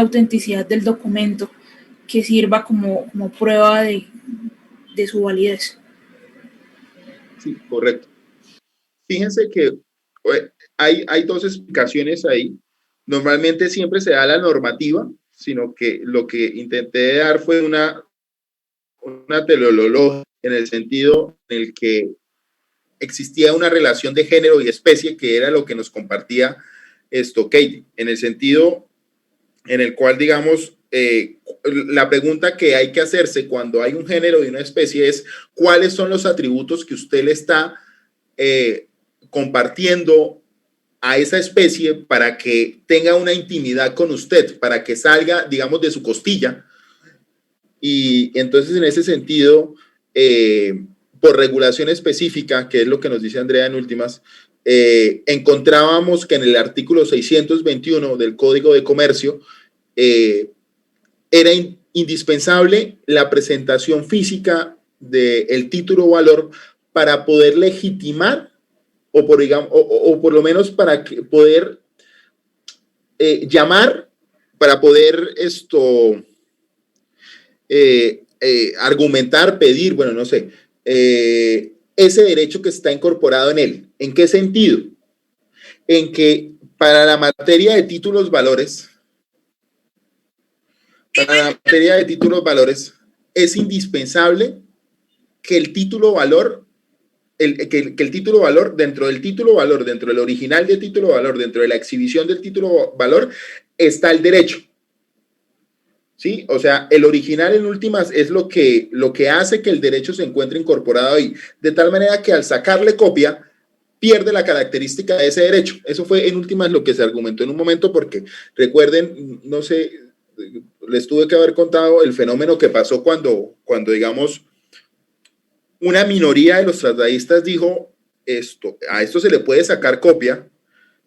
autenticidad del documento que sirva como prueba de su validez. Sí, correcto. Fíjense que hay dos explicaciones ahí. Normalmente siempre se da la normativa, sino que lo que intenté dar fue una teleología en el sentido en el que existía una relación de género y especie que era lo que nos compartía Katie, en el sentido en el cual, digamos, la pregunta que hay que hacerse cuando hay un género y una especie es cuáles son los atributos que usted le está compartiendo a esa especie para que tenga una intimidad con usted, para que salga, digamos, de su costilla. Y entonces, en ese sentido, por regulación específica, que es lo que nos dice Andrea en últimas, encontrábamos que en el artículo 621 del Código de Comercio era indispensable la presentación física del título o valor para poder legitimar o por lo menos para poder llamar, para poder argumentar, pedir, bueno, no sé, ese derecho que está incorporado en él. ¿En qué sentido? En que para la materia de títulos valores, es indispensable que el título valor que el título valor, dentro del título valor, dentro del original del título valor, dentro de la exhibición del título valor, está el derecho. ¿Sí? O sea, el original en últimas es lo que hace que el derecho se encuentre incorporado ahí, de tal manera que al sacarle copia, pierde la característica de ese derecho. Eso fue en últimas lo que se argumentó en un momento, porque recuerden, no sé, les tuve que haber contado el fenómeno que pasó cuando digamos, una minoría de los tratadistas dijo a esto se le puede sacar copia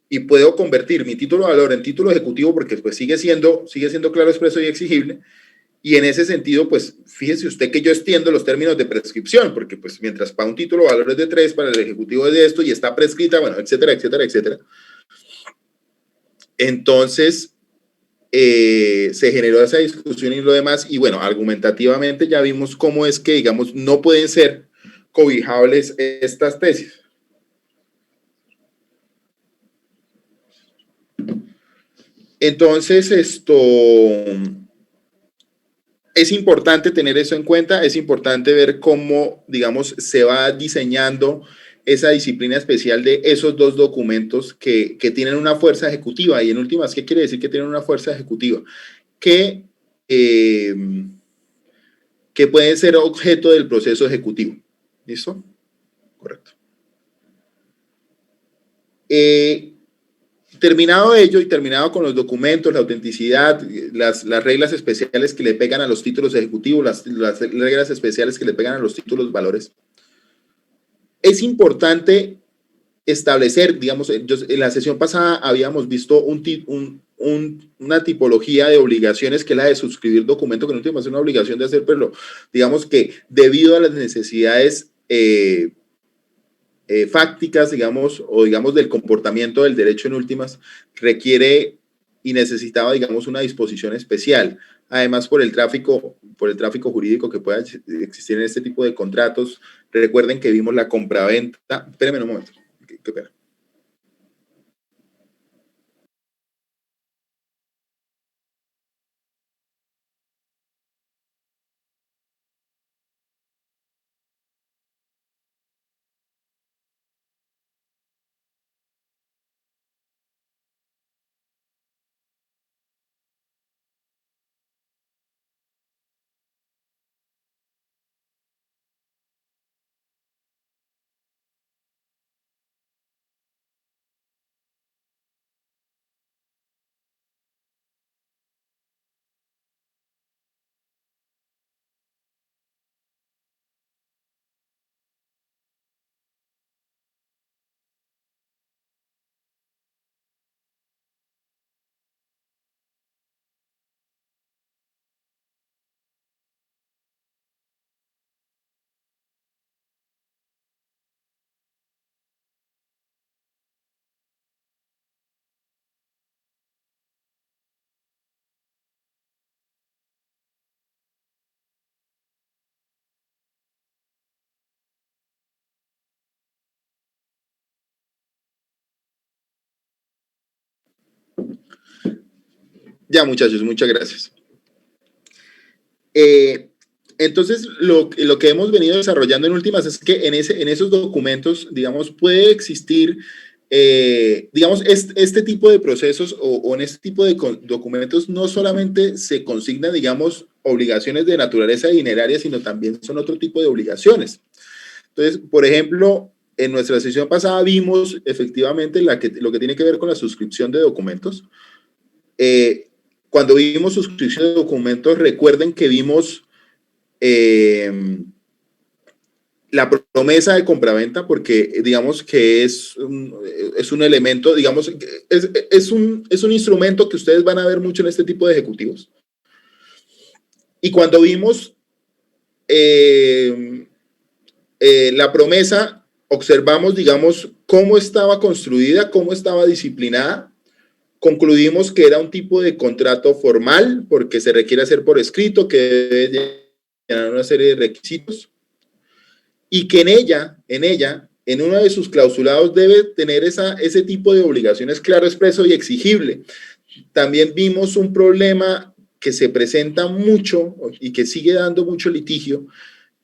y puedo convertir mi título de valor en título ejecutivo porque pues sigue siendo claro, expreso y exigible. Y en ese sentido, pues fíjese usted que yo extiendo los términos de prescripción, porque pues mientras para un título de valor es de 3, para el ejecutivo es de esto y está prescrita, bueno, etcétera, etcétera, etcétera. Entonces, se generó esa discusión y lo demás, y bueno, argumentativamente ya vimos cómo es que, digamos, no pueden ser cobijables estas tesis. Entonces, es importante tener eso en cuenta, es importante ver cómo, digamos, se va diseñando esa disciplina especial de esos dos documentos que tienen una fuerza ejecutiva. Y en últimas, ¿qué quiere decir que tienen una fuerza ejecutiva? Que, eh, que pueden ser objeto del proceso ejecutivo. ¿Listo? Correcto. Terminado ello y terminado con los documentos, la autenticidad, las reglas especiales que le pegan a los títulos ejecutivos, las reglas especiales que le pegan a los títulos valores, es importante establecer, digamos, en la sesión pasada habíamos visto una tipología de obligaciones que es la de suscribir documento, que no tiene más una obligación de hacer, pero digamos que debido a las necesidades fácticas, digamos, o digamos del comportamiento del derecho en últimas, requiere y necesitaba, digamos, una disposición especial. Además, por el tráfico jurídico que pueda existir en este tipo de contratos. Recuerden que vimos la compraventa. Espérenme un momento. Qué pena. Ya, muchachos, muchas gracias. Entonces, lo que hemos venido desarrollando en últimas es que en esos documentos, digamos, puede existir, digamos, este tipo de procesos o en este tipo de documentos no solamente se consignan, digamos, obligaciones de naturaleza dineraria, sino también son otro tipo de obligaciones. Entonces, por ejemplo, en nuestra sesión pasada vimos efectivamente lo que tiene que ver con la suscripción de documentos. Cuando vimos suscripción de documentos, recuerden que vimos la promesa de compraventa, porque digamos que es un elemento, digamos, es un instrumento que ustedes van a ver mucho en este tipo de ejecutivos. Y cuando vimos la promesa, observamos, digamos, cómo estaba construida, cómo estaba disciplinada. Concluimos que era un tipo de contrato formal, porque se requiere hacer por escrito, que debe llenar una serie de requisitos, y que en uno de sus clausulados debe tener ese tipo de obligaciones claro, expreso y exigible. También vimos un problema que se presenta mucho y que sigue dando mucho litigio,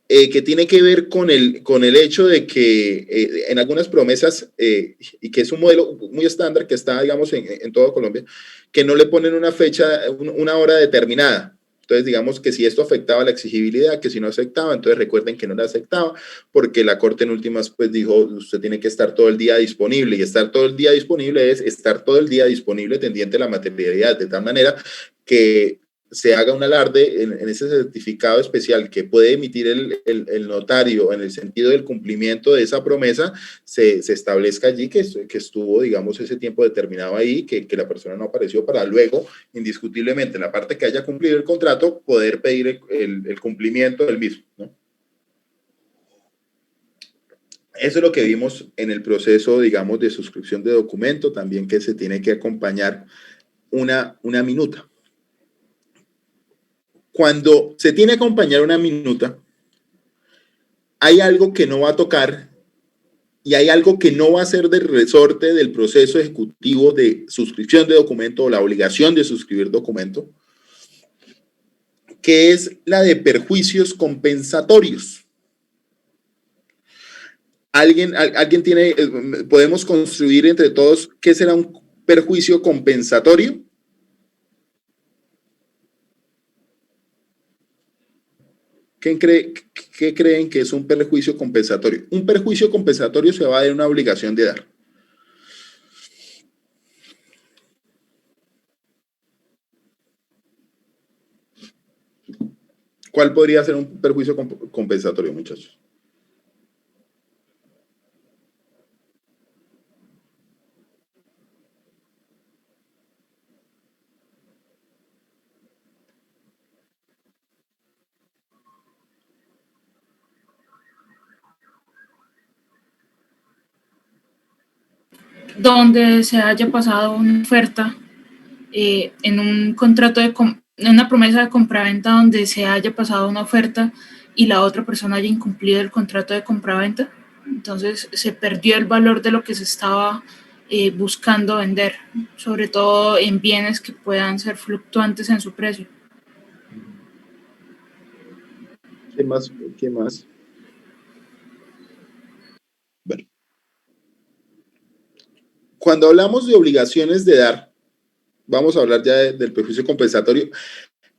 que tiene que ver con el hecho de que en algunas promesas, y que es un modelo muy estándar que está, digamos, en toda Colombia, que no le ponen una fecha, una hora determinada. Entonces, digamos que si esto afectaba la exigibilidad, que si no afectaba, entonces recuerden que no la aceptaba, porque la Corte en últimas pues dijo, usted tiene que estar todo el día disponible, y estar todo el día disponible es estar todo el día disponible tendiente a la materialidad, de tal manera que se haga un alarde en ese certificado especial que puede emitir el notario en el sentido del cumplimiento de esa promesa, se establezca allí que estuvo, digamos, ese tiempo determinado ahí, que la persona no apareció, para luego, indiscutiblemente, la parte que haya cumplido el contrato, poder pedir el cumplimiento del mismo, ¿no? Eso es lo que vimos en el proceso, digamos, de suscripción de documento, también que se tiene que acompañar una minuta. Cuando se tiene que acompañar una minuta, hay algo que no va a tocar y hay algo que no va a ser del resorte del proceso ejecutivo de suscripción de documento o la obligación de suscribir documento, que es la de perjuicios compensatorios. ¿Alguien tiene, podemos construir entre todos qué será un perjuicio compensatorio? ¿Qué creen que es un perjuicio compensatorio? Un perjuicio compensatorio se va de una obligación de dar. ¿Cuál podría ser un perjuicio compensatorio, muchachos? Donde se haya pasado una oferta en un contrato en una promesa de compraventa donde se haya pasado una oferta y la otra persona haya incumplido el contrato de compraventa. Entonces se perdió el valor de lo que se estaba buscando vender, sobre todo en bienes que puedan ser fluctuantes en su precio. ¿Qué más? ¿Qué más? Bueno, cuando hablamos de obligaciones de dar, vamos a hablar ya del perjuicio compensatorio.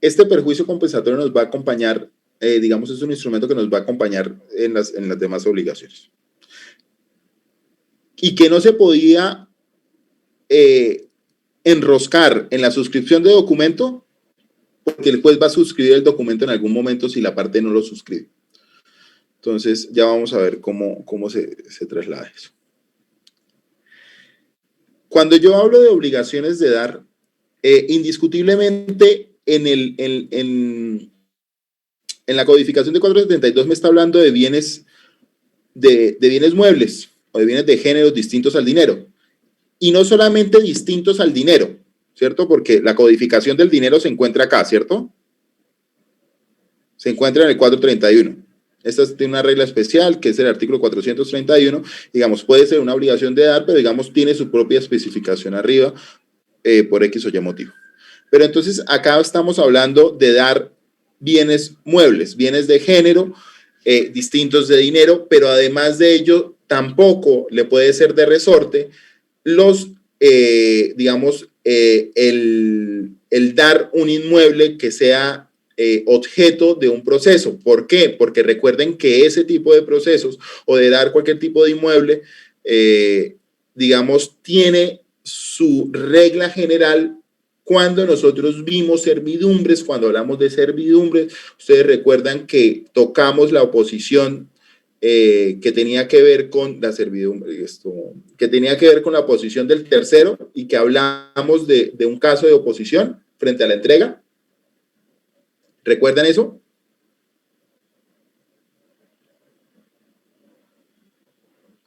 Este perjuicio compensatorio nos va a acompañar, digamos, es un instrumento que nos va a acompañar en las demás obligaciones. Y que no se podía enroscar en la suscripción de documento, porque el juez va a suscribir el documento en algún momento si la parte no lo suscribe. Entonces, ya vamos a ver cómo se traslada eso. Cuando yo hablo de obligaciones de dar, indiscutiblemente en la codificación de 472 me está hablando de bienes, de bienes muebles o de bienes de géneros distintos al dinero. Y no solamente distintos al dinero, ¿cierto? Porque la codificación del dinero se encuentra acá, ¿cierto? Se encuentra en el 431. Esta tiene una regla especial, que es el artículo 431. Digamos, puede ser una obligación de dar, pero digamos, tiene su propia especificación arriba por X o Y motivo. Pero entonces acá estamos hablando de dar bienes muebles, bienes de género, distintos de dinero, pero además de ello tampoco le puede ser de resorte los, digamos, el dar un inmueble que sea objeto de un proceso. ¿Por qué? Porque recuerden que ese tipo de procesos o de dar cualquier tipo de inmueble, digamos, tiene su regla general. Cuando nosotros vimos servidumbres, cuando hablamos de servidumbres, ustedes recuerdan que tocamos la oposición que tenía que ver con la servidumbre, que tenía que ver con la oposición del tercero y que hablamos de un caso de oposición frente a la entrega. ¿Recuerdan eso?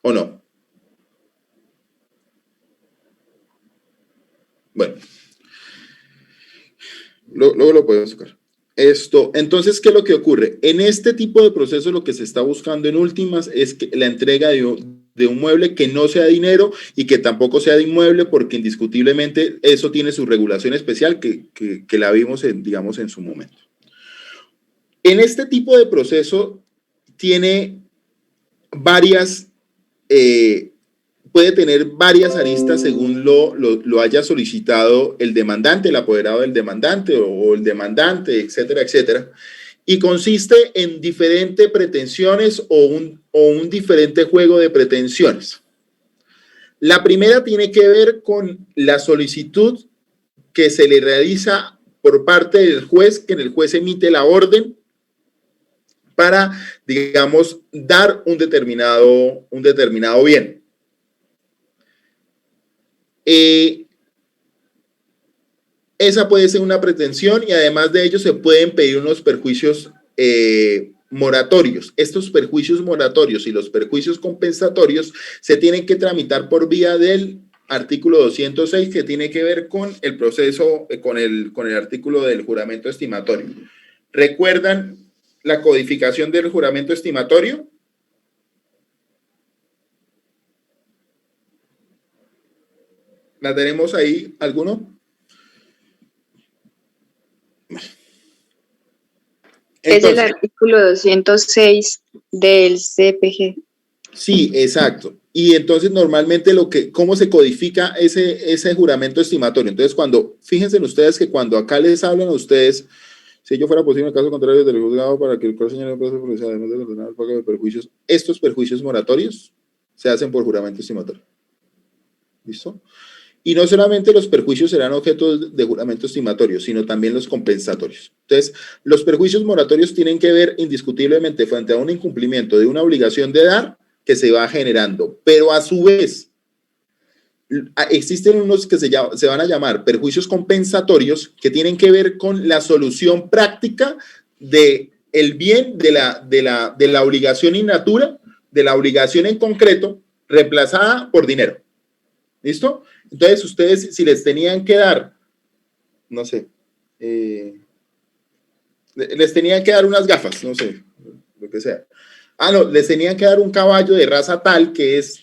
¿O no? Bueno, luego lo podemos tocar. Entonces, ¿qué es lo que ocurre? En este tipo de procesos lo que se está buscando en últimas es que la entrega de un mueble que no sea dinero y que tampoco sea de inmueble, porque indiscutiblemente eso tiene su regulación especial que la vimos, digamos, en su momento. En este tipo de proceso tiene varias, puede tener varias aristas según lo haya solicitado el demandante, el apoderado del demandante o el demandante, etcétera, etcétera. Y consiste en diferentes pretensiones o un diferente juego de pretensiones. La primera tiene que ver con la solicitud que se le realiza por parte del juez, que el juez emite la orden para, digamos, dar un determinado bien. Esa puede ser una pretensión y además de ello se pueden pedir unos perjuicios moratorios. Estos perjuicios moratorios y los perjuicios compensatorios se tienen que tramitar por vía del artículo 206, que tiene que ver con el proceso, con el artículo del juramento estimatorio. ¿Recuerdan la codificación del juramento estimatorio? ¿La tenemos ahí alguno? Entonces, es el artículo 206 del CPG. Sí, exacto. Y entonces normalmente ¿cómo se codifica ese juramento estimatorio? Entonces fíjense ustedes que cuando acá les hablan a ustedes, si ello fuera posible en caso contrario del juzgado para que el cual señale el plazo policial, además de ordenar el pago de perjuicios, estos perjuicios moratorios se hacen por juramento estimatorio. ¿Listo? Y no solamente los perjuicios serán objeto de juramento estimatorio, sino también los compensatorios. Entonces, los perjuicios moratorios tienen que ver indiscutiblemente frente a un incumplimiento de una obligación de dar que se va generando, pero a su vez existen unos que se van a llamar perjuicios compensatorios que tienen que ver con la solución práctica del bien de la obligación in natura, de la obligación en concreto, reemplazada por dinero. ¿Listo? Entonces, ustedes, si les tenían que dar, no sé, les tenían que dar unas gafas, no sé, lo que sea. No, les tenían que dar un caballo de raza tal que es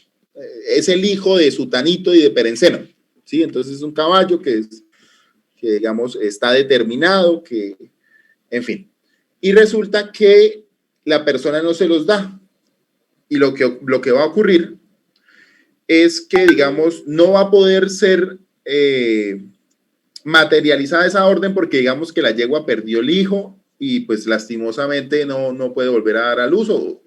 el hijo de Sutanito y de Perenceno, ¿sí? Entonces, es un caballo que digamos, está determinado, en fin. Y resulta que la persona no se los da. Y lo que va a ocurrir es que, digamos, no va a poder ser materializada esa orden porque, digamos, que la yegua perdió el hijo y, pues, lastimosamente no puede volver a dar a luz o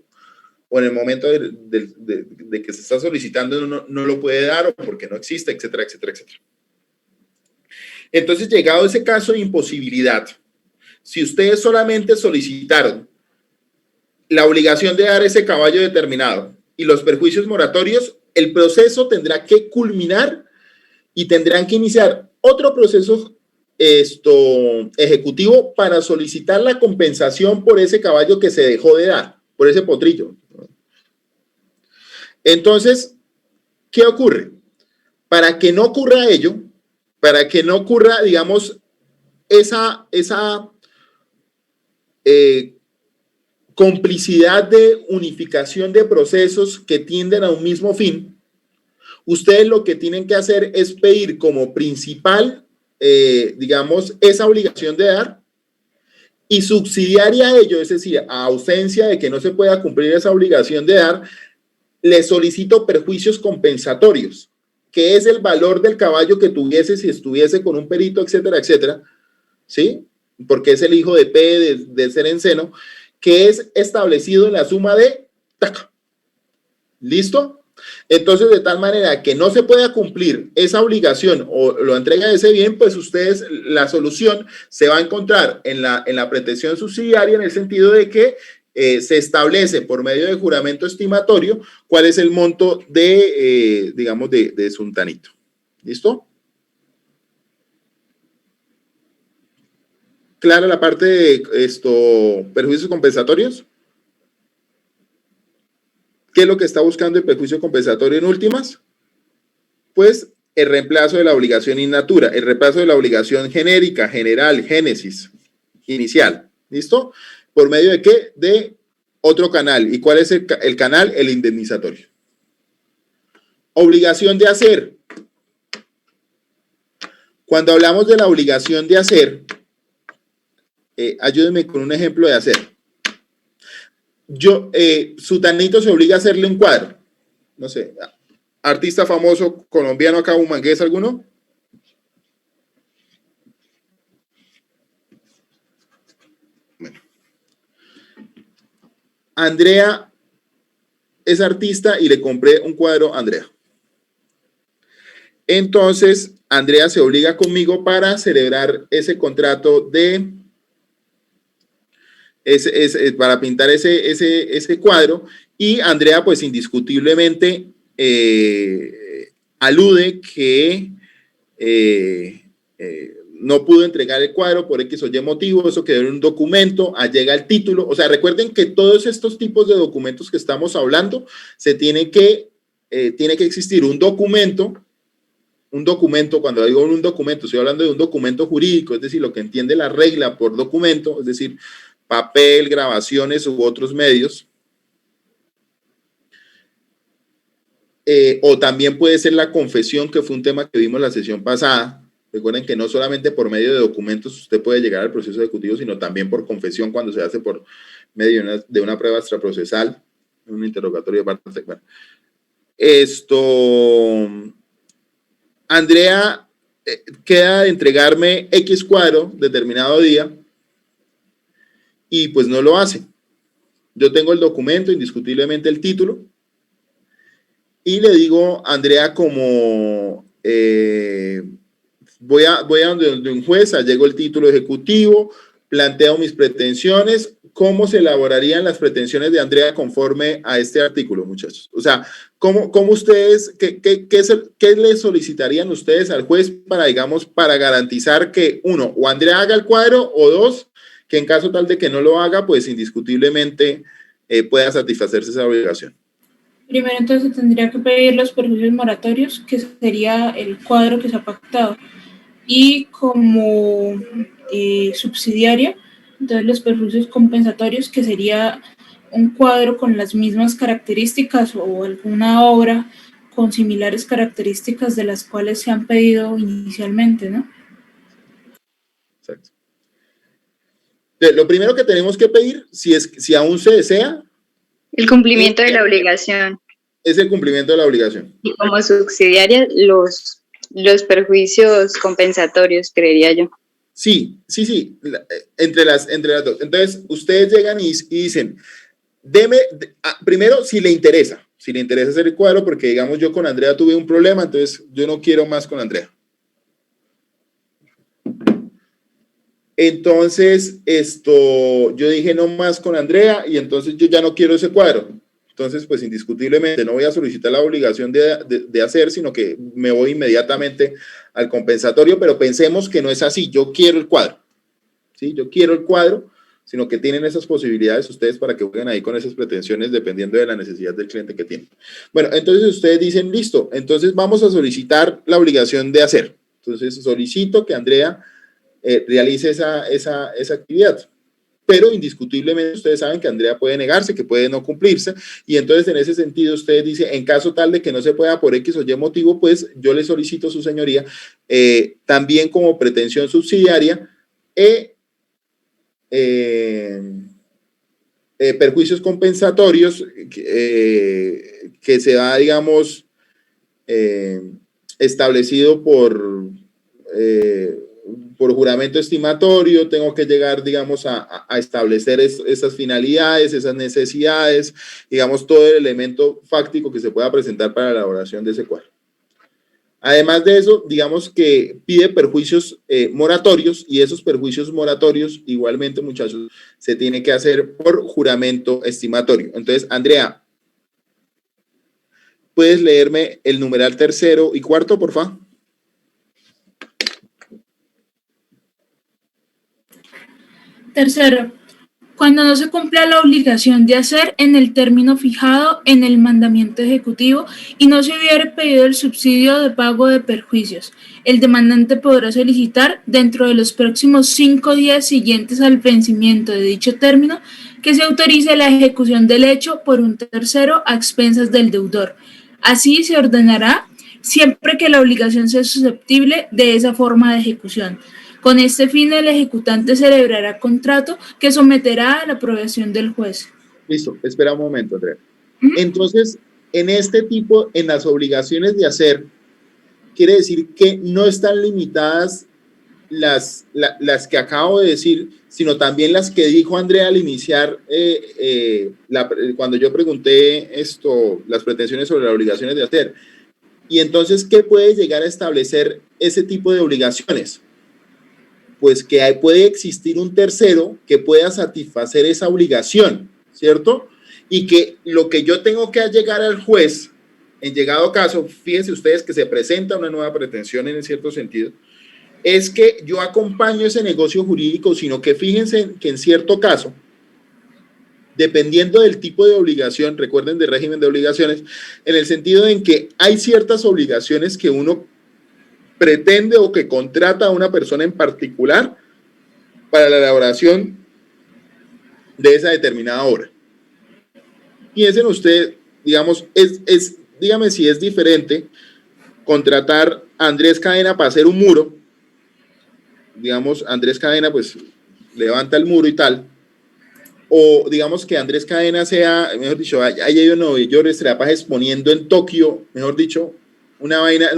en el momento de que se está solicitando no lo puede dar o porque no existe, etcétera, etcétera, etcétera. Entonces, llegado ese caso de imposibilidad, si ustedes solamente solicitaron la obligación de dar ese caballo determinado y los perjuicios moratorios, el proceso tendrá que culminar y tendrán que iniciar otro proceso ejecutivo para solicitar la compensación por ese caballo que se dejó de dar, por ese potrillo. Entonces, ¿qué ocurre? Para que no ocurra ello, para que no ocurra, digamos, esa complicidad de unificación de procesos que tienden a un mismo fin, ustedes lo que tienen que hacer es pedir como principal digamos, esa obligación de dar, y subsidiaria a ello, es decir, a ausencia de que no se pueda cumplir esa obligación de dar, le solicito perjuicios compensatorios, que es el valor del caballo que tuviese si estuviese con un perito, etcétera, etcétera, ¿sí? Porque es el hijo de P de ser en seno, que es establecido en la suma de taca. ¿Listo? Entonces, de tal manera que no se pueda cumplir esa obligación o lo entrega ese bien, pues ustedes, la solución se va a encontrar en la pretensión subsidiaria, en el sentido de que se establece por medio de juramento estimatorio cuál es el monto de, digamos, de sultanito. ¿Listo? ¿Clara la parte de perjuicios compensatorios? ¿Qué es lo que está buscando el perjuicio compensatorio en últimas? Pues el reemplazo de la obligación in natura, el reemplazo de la obligación genérica, general, génesis, inicial. ¿Listo? ¿Por medio de qué? De otro canal. ¿Y cuál es el canal? El indemnizatorio. Obligación de hacer. Cuando hablamos de la obligación de hacer, ayúdenme con un ejemplo de hacer. Sutanito se obliga a hacerle un cuadro. No sé, artista famoso colombiano acá, Bumangués, ¿alguno? Bueno. Andrea es artista y le compré un cuadro a Andrea. Entonces, Andrea se obliga conmigo para celebrar ese contrato de... para pintar ese cuadro, y Andrea pues indiscutiblemente alude que no pudo entregar el cuadro por X o Y motivo, eso quedó en un documento, llega el título. O sea, recuerden que todos estos tipos de documentos que estamos hablando, tiene que existir un documento, cuando digo un documento, estoy hablando de un documento jurídico, es decir, lo que entiende la regla por documento, es decir, papel, grabaciones u otros medios, o también puede ser la confesión, que fue un tema que vimos la sesión pasada. Recuerden que no solamente por medio de documentos usted puede llegar al proceso ejecutivo, sino también por confesión cuando se hace por medio de una prueba extraprocesal, un interrogatorio de parte. Bueno, Andrea queda de entregarme X cuadro determinado día, y pues no lo hace. Yo tengo el documento, indiscutiblemente el título, y le digo a Andrea como voy a donde un juez, allego el título ejecutivo, planteo mis pretensiones. ¿Cómo se elaborarían las pretensiones de Andrea conforme a este artículo, muchachos? O sea, ¿cómo ustedes, qué le solicitarían ustedes al juez para, digamos, para garantizar que, uno, o Andrea haga el cuadro, o dos, que en caso tal de que no lo haga, pues indiscutiblemente pueda satisfacerse esa obligación? Primero, entonces, tendría que pedir los perjuicios moratorios, que sería el cuadro que se ha pactado. Y como subsidiaria, entonces los perjuicios compensatorios, que sería un cuadro con las mismas características o alguna obra con similares características de las cuales se han pedido inicialmente, ¿no? Exacto. Lo primero que tenemos que pedir, si aún se desea, el cumplimiento de la obligación. Es el cumplimiento de la obligación. Y como subsidiaria, los perjuicios compensatorios, creería yo. Sí. Entre las dos. Entonces, ustedes llegan y dicen, primero, si le interesa hacer el cuadro, porque digamos yo con Andrea tuve un problema, entonces yo no quiero más con Andrea. Entonces, yo dije no más con Andrea, y entonces yo ya no quiero ese cuadro. Entonces, pues indiscutiblemente no voy a solicitar la obligación de hacer, sino que me voy inmediatamente al compensatorio, pero pensemos que no es así. Yo quiero el cuadro, ¿sí? Yo quiero el cuadro, sino que tienen esas posibilidades ustedes para que jueguen ahí con esas pretensiones dependiendo de la necesidad del cliente que tienen. Bueno, entonces ustedes dicen, listo, entonces vamos a solicitar la obligación de hacer. Entonces solicito que Andrea realice esa actividad. pero indiscutiblemente ustedes saben que Andrea puede negarse, que puede no cumplirse, y entonces en ese sentido ustedes dicen, en caso tal de que no se pueda por X o Y motivo, pues yo le solicito a su señoría también como pretensión subsidiaria perjuicios compensatorios que se da, digamos, establecido por juramento estimatorio. Tengo que llegar, digamos, a establecer esas finalidades, esas necesidades, digamos, todo el elemento fáctico que se pueda presentar para la elaboración de ese cuadro. Además de eso, digamos que pide perjuicios moratorios, y esos perjuicios moratorios, igualmente, muchachos, se tiene que hacer por juramento estimatorio. Entonces, Andrea, ¿puedes leerme el numeral tercero y cuarto, por favor? Tercero, cuando no se cumpla la obligación de hacer en el término fijado en el mandamiento ejecutivo y no se hubiere pedido el subsidio de pago de perjuicios, el demandante podrá solicitar dentro de los próximos 5 días siguientes al vencimiento de dicho término que se autorice la ejecución del hecho por un tercero a expensas del deudor. Así se ordenará siempre que la obligación sea susceptible de esa forma de ejecución. Con este fin, el ejecutante celebrará contrato que someterá a la aprobación del juez. Listo, espera un momento, Andrea. Entonces, en este tipo, en las obligaciones de hacer, quiere decir que no están limitadas las que acabo de decir, sino también las que dijo Andrea al iniciar, cuando yo pregunté las pretensiones sobre las obligaciones de hacer. Y entonces, ¿qué puede llegar a establecer ese tipo de obligaciones? Pues que puede existir un tercero que pueda satisfacer esa obligación, ¿cierto? Y que lo que yo tengo que llegar al juez, en llegado caso, fíjense ustedes que se presenta una nueva pretensión en cierto sentido, es que yo acompaño ese negocio jurídico, sino que fíjense que en cierto caso, dependiendo del tipo de obligación, recuerden del régimen de obligaciones, en el sentido en que hay ciertas obligaciones que uno pretende o que contrata a una persona en particular para la elaboración de esa determinada obra. Piensen ustedes, digamos, dígame si es diferente contratar a Andrés Cadena para hacer un muro. Digamos, Andrés Cadena pues levanta el muro y tal, o digamos que Andrés Cadena sea, mejor dicho, haya ido a Nueva York, se la pasa exponiendo en Tokio, mejor dicho, una vaina,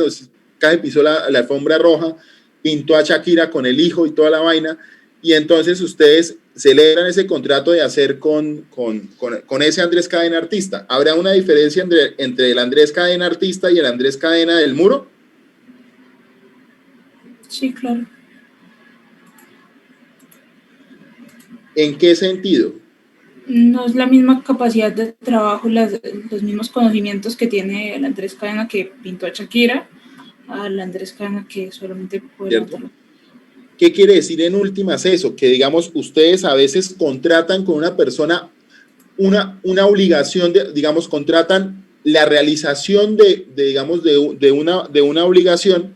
casi pisó la alfombra roja, pintó a Shakira con el hijo y toda la vaina, y entonces ustedes celebran ese contrato de hacer con ese Andrés Cadena artista. ¿Habrá una diferencia entre el Andrés Cadena artista y el Andrés Cadena del muro? Sí, claro. ¿En qué sentido? No es la misma capacidad de trabajo, los mismos conocimientos que tiene el Andrés Cadena que pintó a Shakira, al Andrés Cadena que solamente puede hacerlo. ¿Qué quiere decir en últimas eso? Que digamos, ustedes a veces contratan con una persona una obligación, digamos, contratan la realización de una obligación,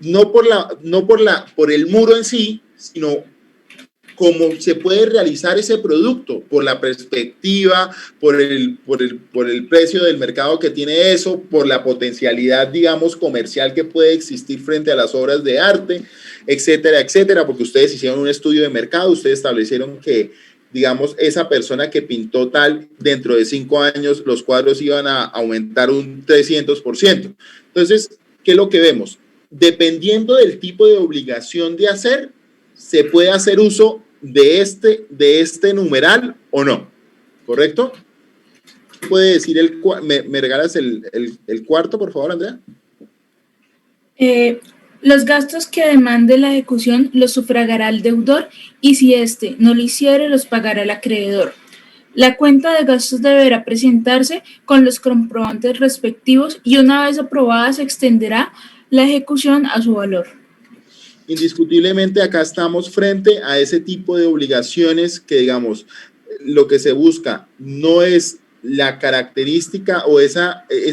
no por el muro en sí, sino cómo se puede realizar ese producto, por la perspectiva, por el precio del mercado que tiene eso, por la potencialidad, digamos, comercial que puede existir frente a las obras de arte, etcétera, etcétera, porque ustedes hicieron un estudio de mercado, ustedes establecieron que, digamos, esa persona que pintó tal, dentro de 5 años los cuadros iban a aumentar un 300%. Entonces, ¿qué es lo que vemos? Dependiendo del tipo de obligación de hacer, se puede hacer uso de este numeral o no, ¿correcto? ¿Puede decir me regalas el cuarto, por favor, Andrea? Los gastos que demande la ejecución los sufragará el deudor y si éste no lo hiciere, los pagará el acreedor. La cuenta de gastos deberá presentarse con los comprobantes respectivos y una vez aprobada se extenderá la ejecución a su valor. Indiscutiblemente acá estamos frente a ese tipo de obligaciones que, digamos, lo que se busca no es la característica o ese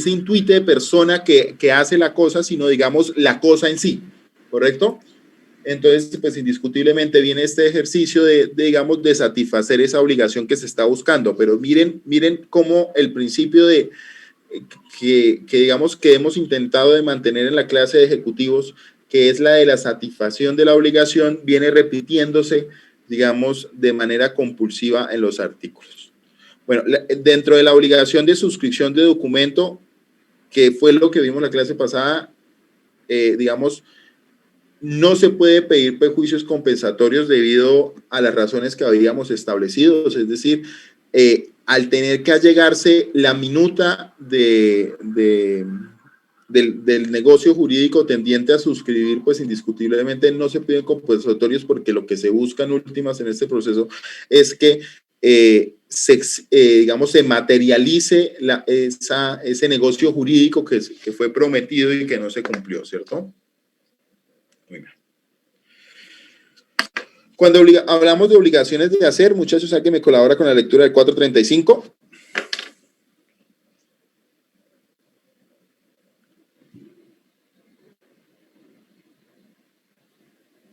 intuite de persona que hace la cosa, sino, digamos, la cosa en sí, ¿correcto? Entonces, pues indiscutiblemente viene este ejercicio digamos, de satisfacer esa obligación que se está buscando, pero miren cómo el principio digamos, que hemos intentado de mantener en la clase de ejecutivos, que es la de la satisfacción de la obligación, viene repitiéndose, digamos, de manera compulsiva en los artículos. Bueno, dentro de la obligación de suscripción de documento, que fue lo que vimos en la clase pasada, digamos, no se puede pedir perjuicios compensatorios debido a las razones que habíamos establecido, es decir, al tener que allegarse la minuta del negocio jurídico tendiente a suscribir, pues indiscutiblemente no se piden compensatorios porque lo que se busca en últimas en este proceso es que digamos, se materialice ese negocio jurídico que fue prometido y que no se cumplió, ¿cierto? Muy bien. Cuando hablamos de obligaciones de hacer, muchachos, ¿alguien me colabora con la lectura del 435?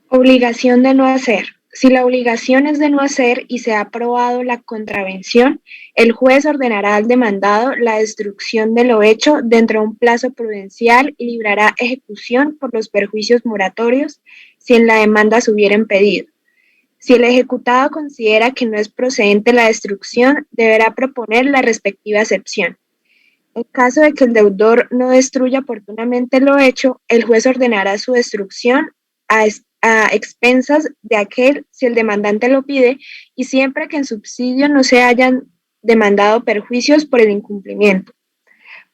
Obligación de no hacer. Si la obligación es de no hacer y se ha probado la contravención, el juez ordenará al demandado la destrucción de lo hecho dentro de un plazo prudencial y librará ejecución por los perjuicios moratorios si en la demanda se hubieren pedido. Si el ejecutado considera que no es procedente la destrucción, deberá proponer la respectiva excepción. En caso de que el deudor no destruya oportunamente lo hecho, el juez ordenará su destrucción a expensas de aquel si el demandante lo pide y siempre que en subsidio no se hayan demandado perjuicios por el incumplimiento.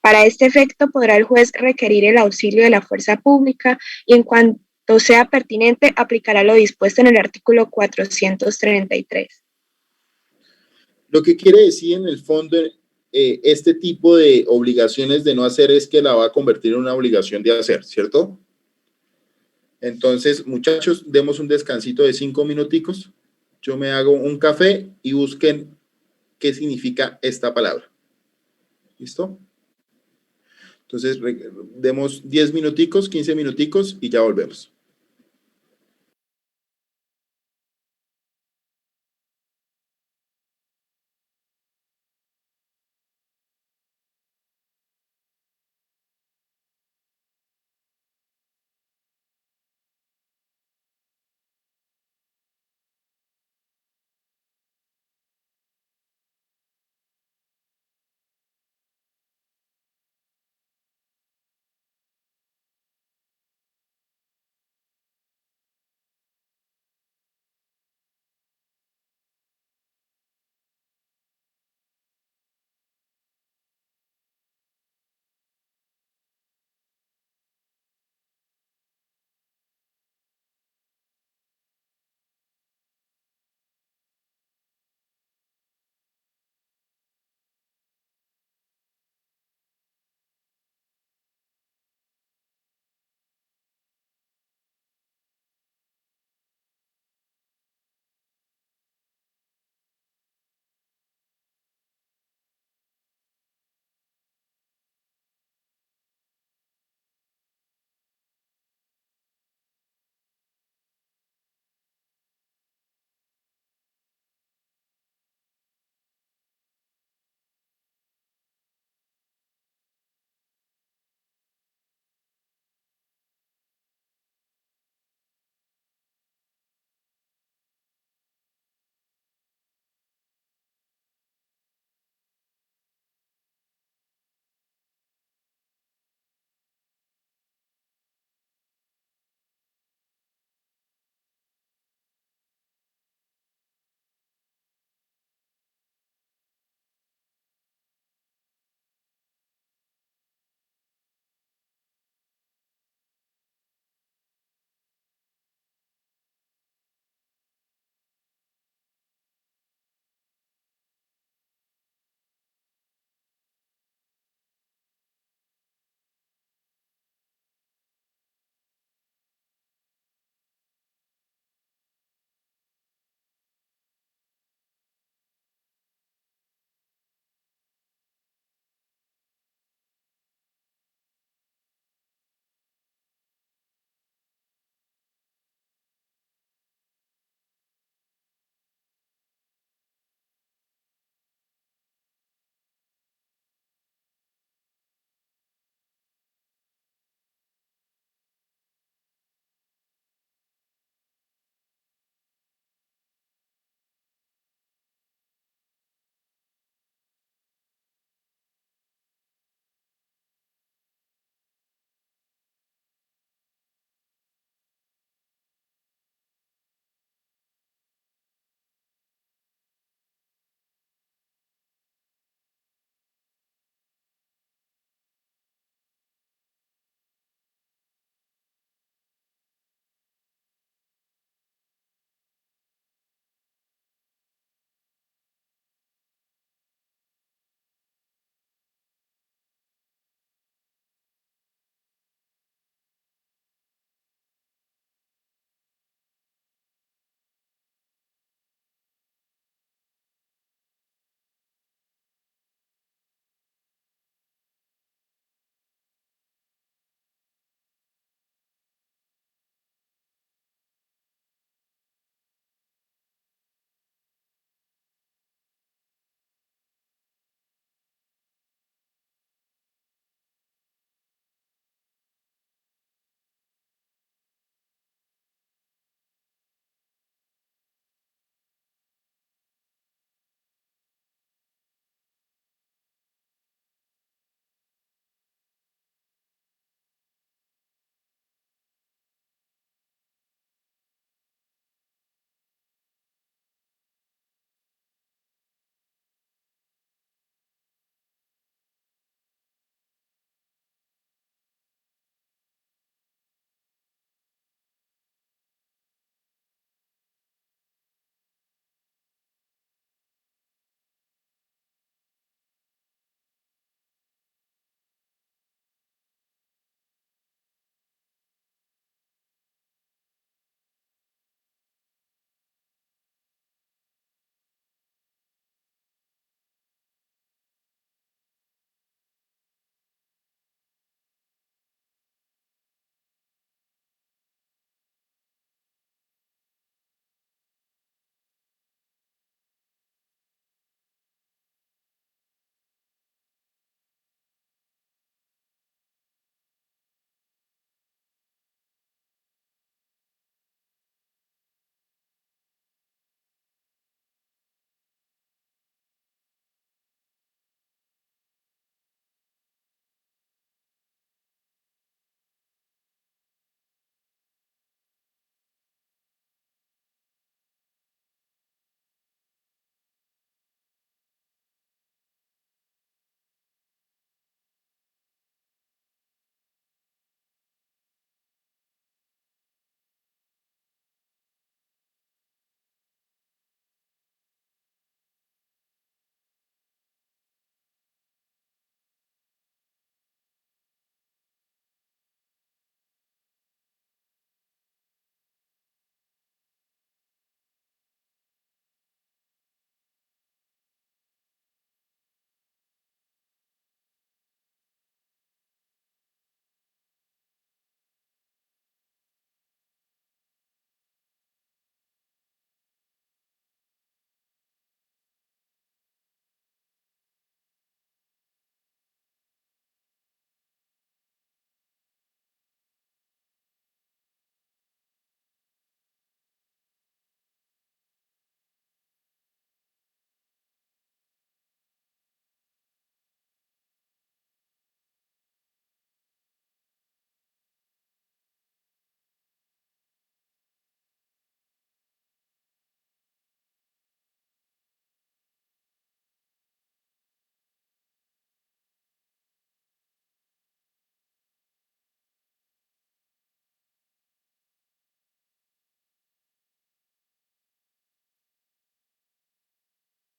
Para este efecto podrá el juez requerir el auxilio de la fuerza pública y en cuanto sea pertinente aplicará lo dispuesto en el artículo 433. Lo que quiere decir en el fondo este tipo de obligaciones de no hacer es que la va a convertir en una obligación de hacer, ¿cierto? Entonces, muchachos, demos un descansito de 5 minuticos. Yo me hago un café y busquen qué significa esta palabra. ¿Listo? Entonces, demos 10 minuticos, 15 minuticos y ya volvemos.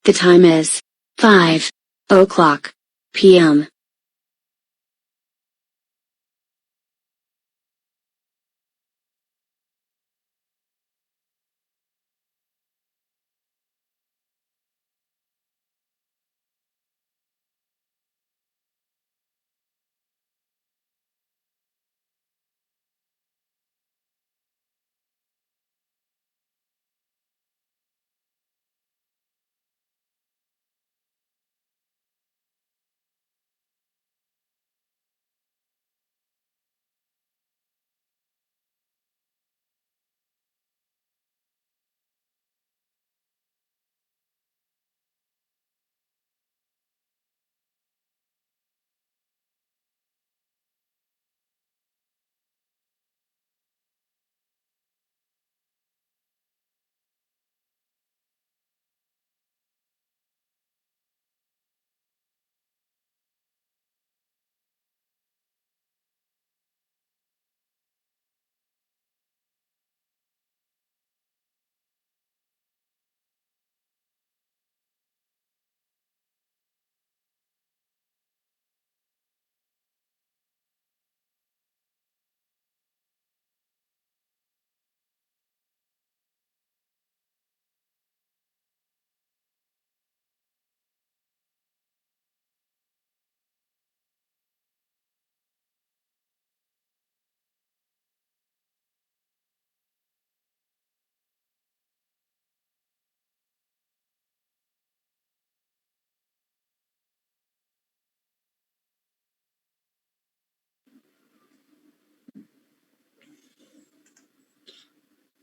The time is 5:00 p.m.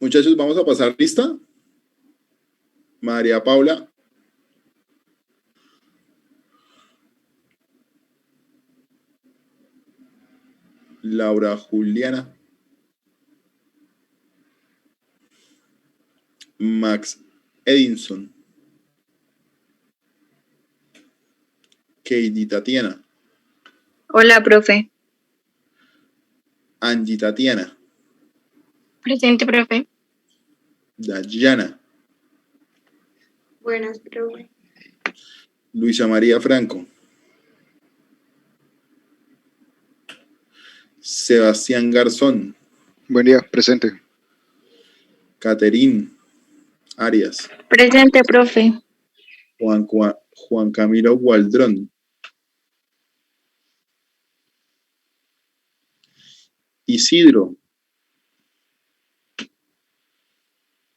Muchachos, vamos a pasar lista. María Paula. Laura Juliana. Max Edinson. Katie Tatiana. Hola, profe. Angie Tatiana. Presente, profe. Dayana. Buenas, profe. Luisa María Franco. Sebastián Garzón. Buen día, presente. Caterín Arias. Presente, profe. Juan Camilo Gualdrón. Isidro.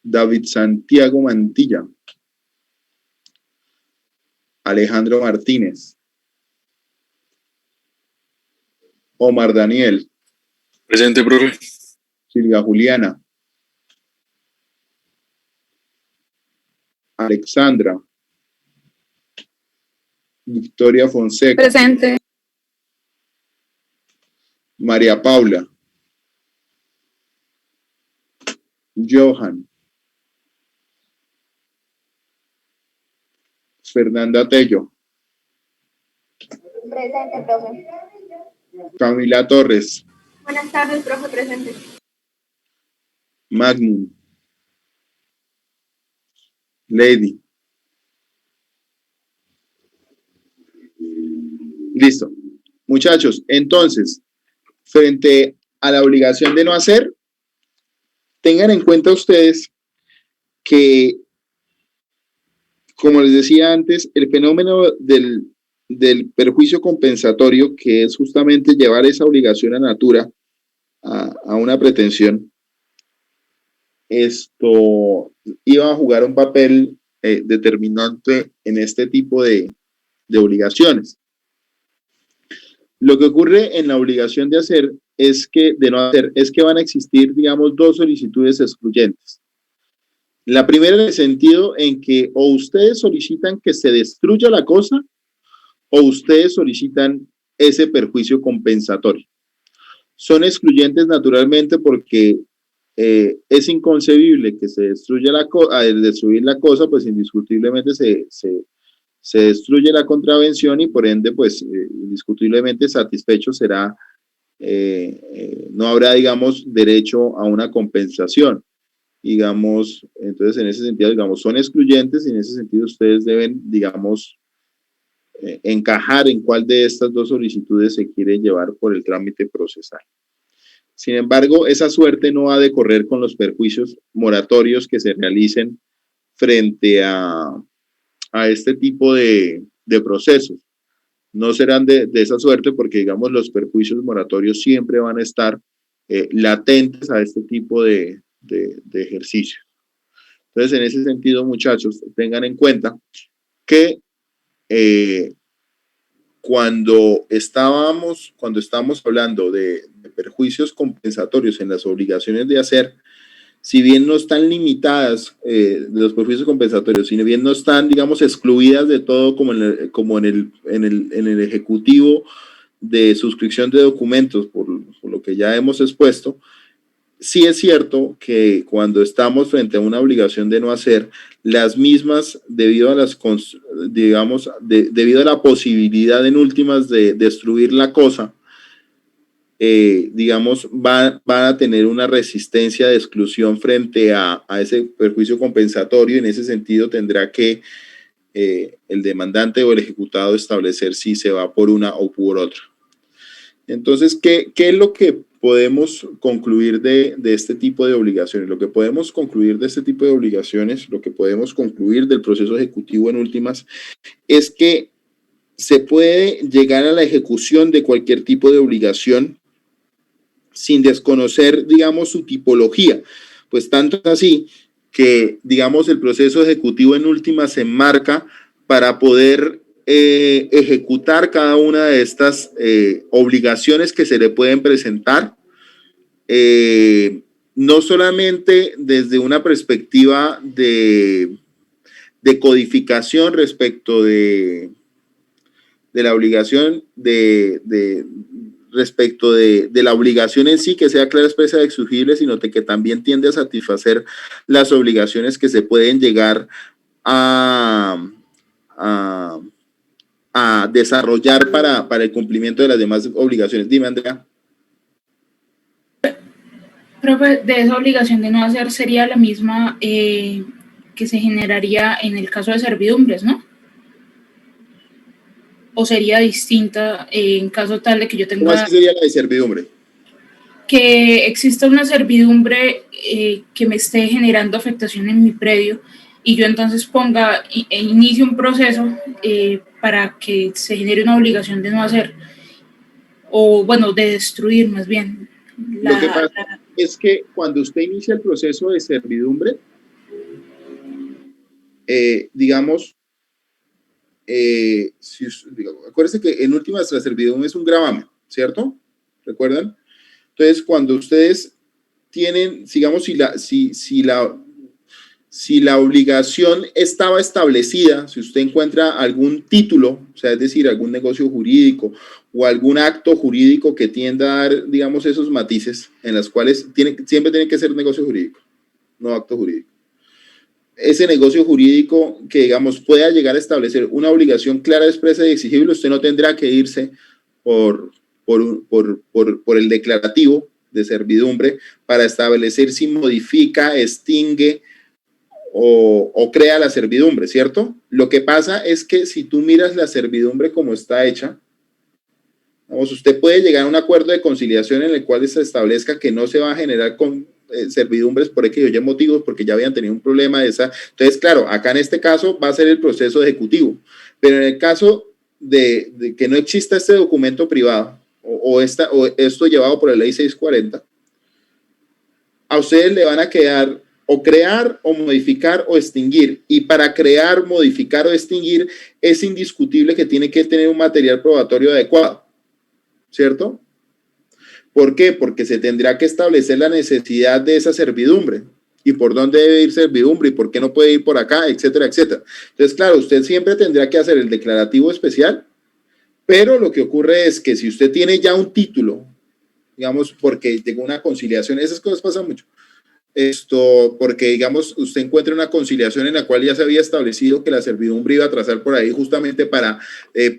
David Santiago Mantilla. Alejandro Martínez. Omar Daniel. Presente, profe. Silvia Juliana. Alexandra. Victoria Fonseca. Presente. María Paula. Johan. Fernanda Tello. Presente, profe. Camila Torres. Buenas tardes, profe, presente. Magnum. Lady. Listo. Muchachos, entonces, frente a la obligación de no hacer, tengan en cuenta ustedes que, como les decía antes, el fenómeno del perjuicio compensatorio, que es justamente llevar esa obligación a natura, a una pretensión, esto iba a jugar un papel determinante en este tipo de obligaciones. Lo que ocurre en la obligación de hacer es que, de no hacer, es que van a existir, digamos, dos solicitudes excluyentes. La primera en el sentido en que o ustedes solicitan que se destruya la cosa o ustedes solicitan ese perjuicio compensatorio. Son excluyentes naturalmente porque es inconcebible que se destruya al destruir la cosa, pues indiscutiblemente se destruye la contravención y por ende, pues indiscutiblemente satisfecho será, no habrá, digamos, derecho a una compensación. digamos, entonces en ese sentido, digamos, son excluyentes y en ese sentido ustedes deben, digamos, encajar en cuál de estas dos solicitudes se quiere llevar por el trámite procesal. Sin embargo, esa suerte no ha de correr con los perjuicios moratorios que se realicen frente a este tipo de procesos. No serán de esa suerte porque, digamos, los perjuicios moratorios siempre van a estar latentes a este tipo de ejercicio. Entonces, en ese sentido, muchachos, tengan en cuenta que cuando estamos hablando de perjuicios compensatorios en las obligaciones de hacer, si bien no están limitadas los perjuicios compensatorios, si bien no están, digamos, excluidas de todo como en el ejecutivo de suscripción de documentos, por lo que ya hemos expuesto, sí es cierto que cuando estamos frente a una obligación de no hacer, las mismas, debido a la posibilidad en últimas de destruir la cosa, digamos, van a tener una resistencia de exclusión frente a ese perjuicio compensatorio. En ese sentido tendrá que el demandante o el ejecutado establecer si se va por una o por otra. Entonces, ¿qué es lo que podemos concluir de este tipo de obligaciones? Lo que podemos concluir de este tipo de obligaciones, lo que podemos concluir del proceso ejecutivo en últimas, es que se puede llegar a la ejecución de cualquier tipo de obligación sin desconocer, digamos, su tipología. Pues tanto es así que, digamos, el proceso ejecutivo en últimas se enmarca para poder ejecutar cada una de estas obligaciones que se le pueden presentar, no solamente desde una perspectiva de codificación respecto de la obligación respecto de la obligación en sí, que sea clara, expresa y exigible, sino que también tiende a satisfacer las obligaciones que se pueden llegar a desarrollar para el cumplimiento de las demás obligaciones. Dime, Andrea. Profe, de esa obligación de no hacer sería la misma que se generaría en el caso de servidumbres, ¿no? ¿O sería distinta en caso tal de que yo tenga... ¿Cómo así sería la de servidumbre? Que exista una servidumbre que me esté generando afectación en mi predio y yo entonces ponga e inicie un proceso para que se genere una obligación de no hacer, o bueno, de destruir más bien. Lo que pasa es que cuando usted inicia el proceso de servidumbre, digamos, acuérdense que en últimas la servidumbre es un gravamen, ¿cierto? ¿Recuerdan? Entonces, cuando ustedes tienen, digamos, si la obligación estaba establecida, si usted encuentra algún título, o sea, es decir, algún negocio jurídico o algún acto jurídico que tienda a dar, digamos, esos matices en los cuales siempre tiene que ser negocio jurídico, no acto jurídico. Ese negocio jurídico que, digamos, pueda llegar a establecer una obligación clara, expresa y exigible, usted no tendrá que irse por el declarativo de servidumbre para establecer si modifica, extingue o crea la servidumbre, ¿cierto? Lo que pasa es que si tú miras la servidumbre como está hecha, vamos, usted puede llegar a un acuerdo de conciliación en el cual se establezca que no se va a generar con servidumbres por X o Y motivos porque ya habían tenido un problema de esa. Entonces, claro, acá en este caso va a ser el proceso ejecutivo, pero en el caso de que no exista este documento privado o esto llevado por la ley 640, a ustedes le van a quedar o crear o modificar o extinguir, y para crear, modificar o extinguir es indiscutible que tiene que tener un material probatorio adecuado, ¿cierto? ¿Por qué? Porque se tendrá que establecer la necesidad de esa servidumbre y por dónde debe ir servidumbre y por qué no puede ir por acá, etcétera, etcétera. Entonces, claro, usted siempre tendrá que hacer el declarativo especial, pero lo que ocurre es que si usted tiene ya un título, digamos, porque llegó una conciliación, esas cosas pasan mucho, porque, digamos, usted encuentra una conciliación en la cual ya se había establecido que la servidumbre iba a trazar por ahí justamente para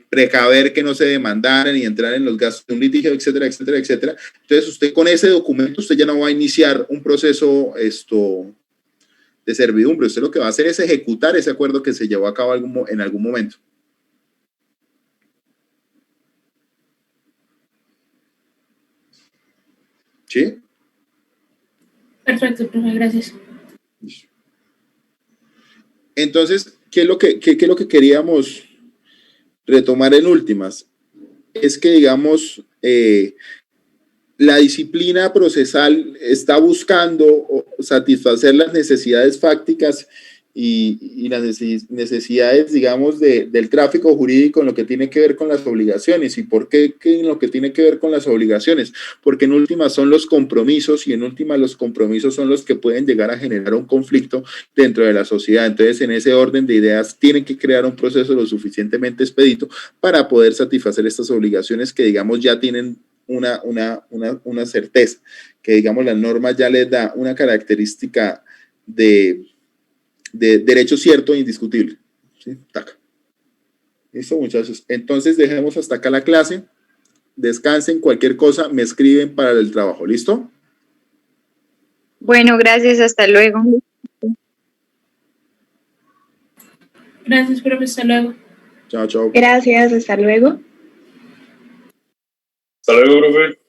precaver que no se demandaran y entrar en los gastos de un litigio, etcétera, etcétera, etcétera. Entonces, usted con ese documento, usted ya no va a iniciar un proceso servidumbre. Usted lo que va a hacer es ejecutar ese acuerdo que se llevó a cabo en algún momento. ¿Sí? Perfecto, profe, gracias. Entonces, ¿qué es lo que queríamos retomar en últimas? Es que, digamos, la disciplina procesal está buscando satisfacer las necesidades fácticas y las necesidades, digamos, del tráfico jurídico en lo que tiene que ver con las obligaciones. ¿Y por qué en lo que tiene que ver con las obligaciones? Porque en última son los compromisos y en última los compromisos son los que pueden llegar a generar un conflicto dentro de la sociedad. Entonces, en ese orden de ideas, tienen que crear un proceso lo suficientemente expedito para poder satisfacer estas obligaciones que, digamos, ya tienen una certeza, que, digamos, la norma ya les da una característica de derecho cierto e indiscutible. ¿Sí? Taca. Listo, muchachos. Entonces, dejemos hasta acá la clase. Descansen, cualquier cosa me escriben para el trabajo. ¿Listo? Bueno, gracias, hasta luego. Gracias, profe, hasta luego. Chao, chao. Gracias, hasta luego. Hasta luego, profe.